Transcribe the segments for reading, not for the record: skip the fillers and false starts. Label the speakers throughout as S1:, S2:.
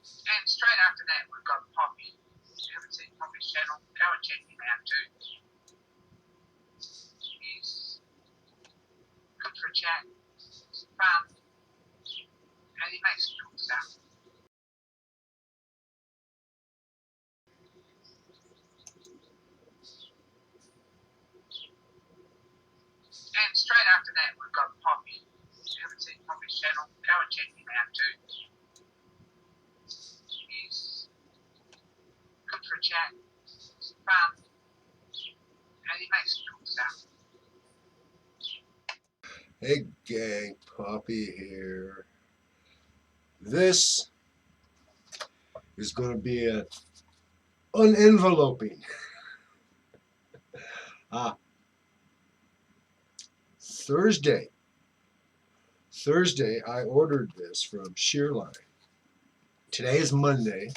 S1: And straight after that, we've got Poppy. If you haven't seen Poppy's channel, go and check him out too. He's good for a chat, he's fun, and he makes cool stuff. And straight after that, we've got Poppy. If you haven't seen Poppy's channel, go and check him out too. He's good for a chat, he's fun, and he makes cool stuff.
S2: Hey gang, Poppy here. This is going to be an unenveloping. Thursday I ordered this from Shearline. Today is Monday.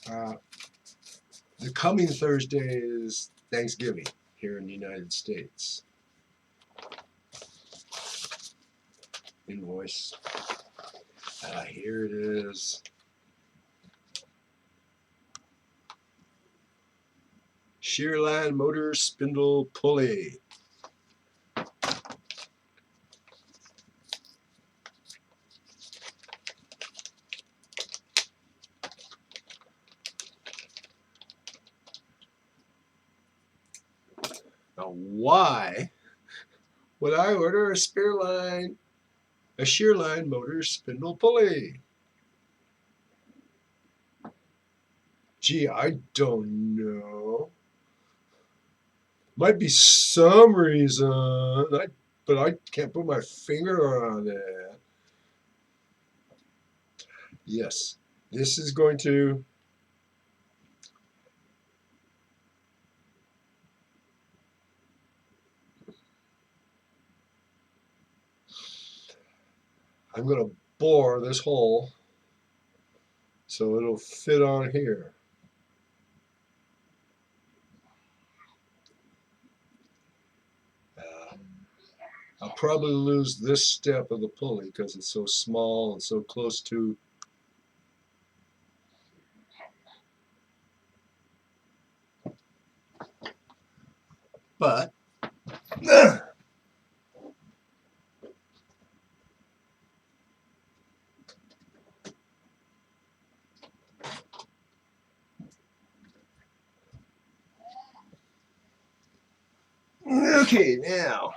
S2: The coming Thursday is Thanksgiving here in the United States. Invoice. Here it is. Shearline motor spindle pulley. Now, why would I order a Shearline motor spindle pulley? Gee, I don't know. Might be some reason, but I can't put my finger on it. Yes, this is going to I'm going to bore this hole so it'll fit on here. I'll probably lose this step of the pulley because it's so small and so close to. But okay, now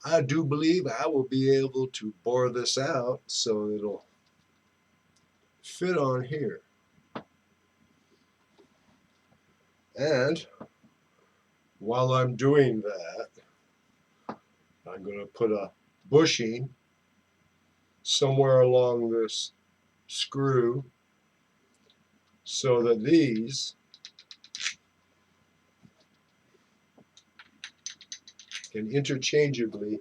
S2: I do believe I will be able to bore this out so it'll fit on here. And while I'm doing that, I'm going to put a bushing somewhere along this screw so that these can interchangeably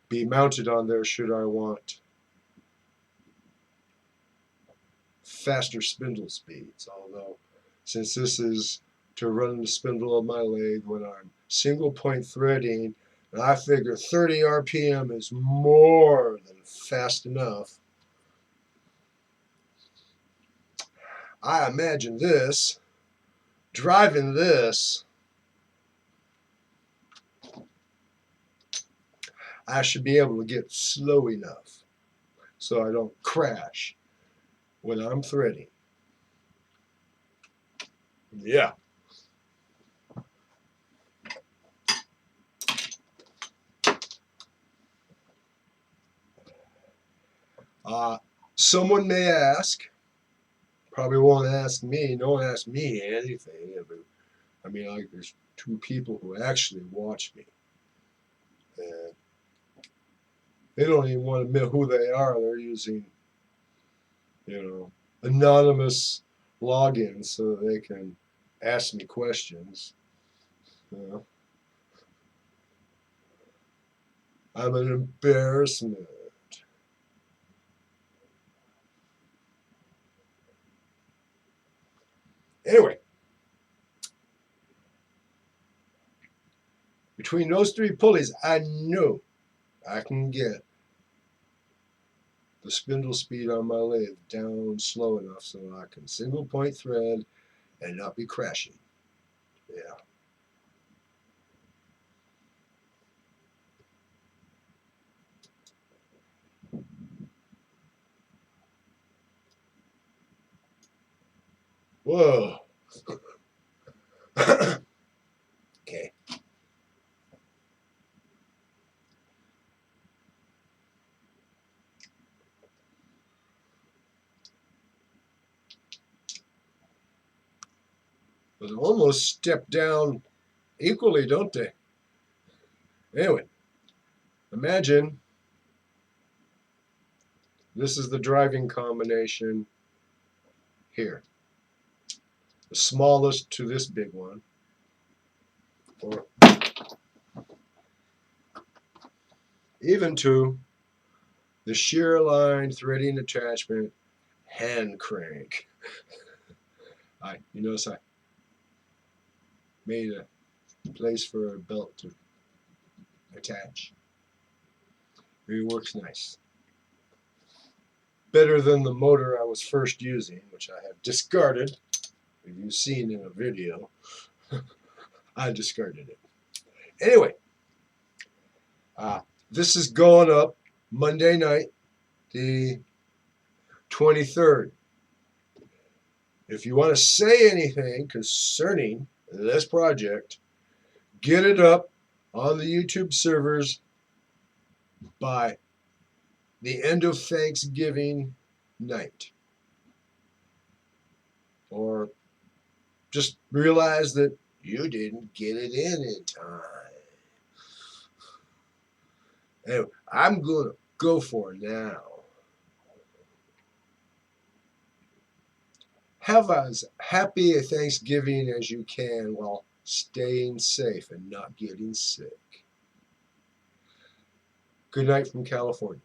S2: be mounted on there should I want faster spindle speeds. Although, since this is to run the spindle of my lathe when I'm single point threading, and I figure 30 RPM is more than fast enough, I imagine this, driving this, I should be able to get slow enough so I don't crash when I'm threading. Yeah. Someone may ask, probably won't ask me, no one asked me anything. I mean, like, there's two people who actually watch me. And they don't even want to admit who they are. They're using, anonymous logins so they can ask me questions. I'm an embarrassment. Anyway, between those three pulleys, I know I can get the spindle speed on my lathe down slow enough so I can single point thread and not be crashing. Yeah. Whoa. Okay. But they almost step down equally, don't they? Anyway, imagine this is the driving combination here. The smallest to this big one. Or even to the shear line threading attachment hand crank. You notice I made a place for a belt to attach. It works nice. Better than the motor I was first using, which I have discarded. If you've seen in a video, I discarded it. Anyway, this is going up Monday night, the 23rd. If you want to say anything concerning this project, get it up on the YouTube servers by the end of Thanksgiving night. Or just realize that you didn't get it in time. Anyway, I'm going to go for it now. Have as happy a Thanksgiving as you can while staying safe and not getting sick. Good night from California.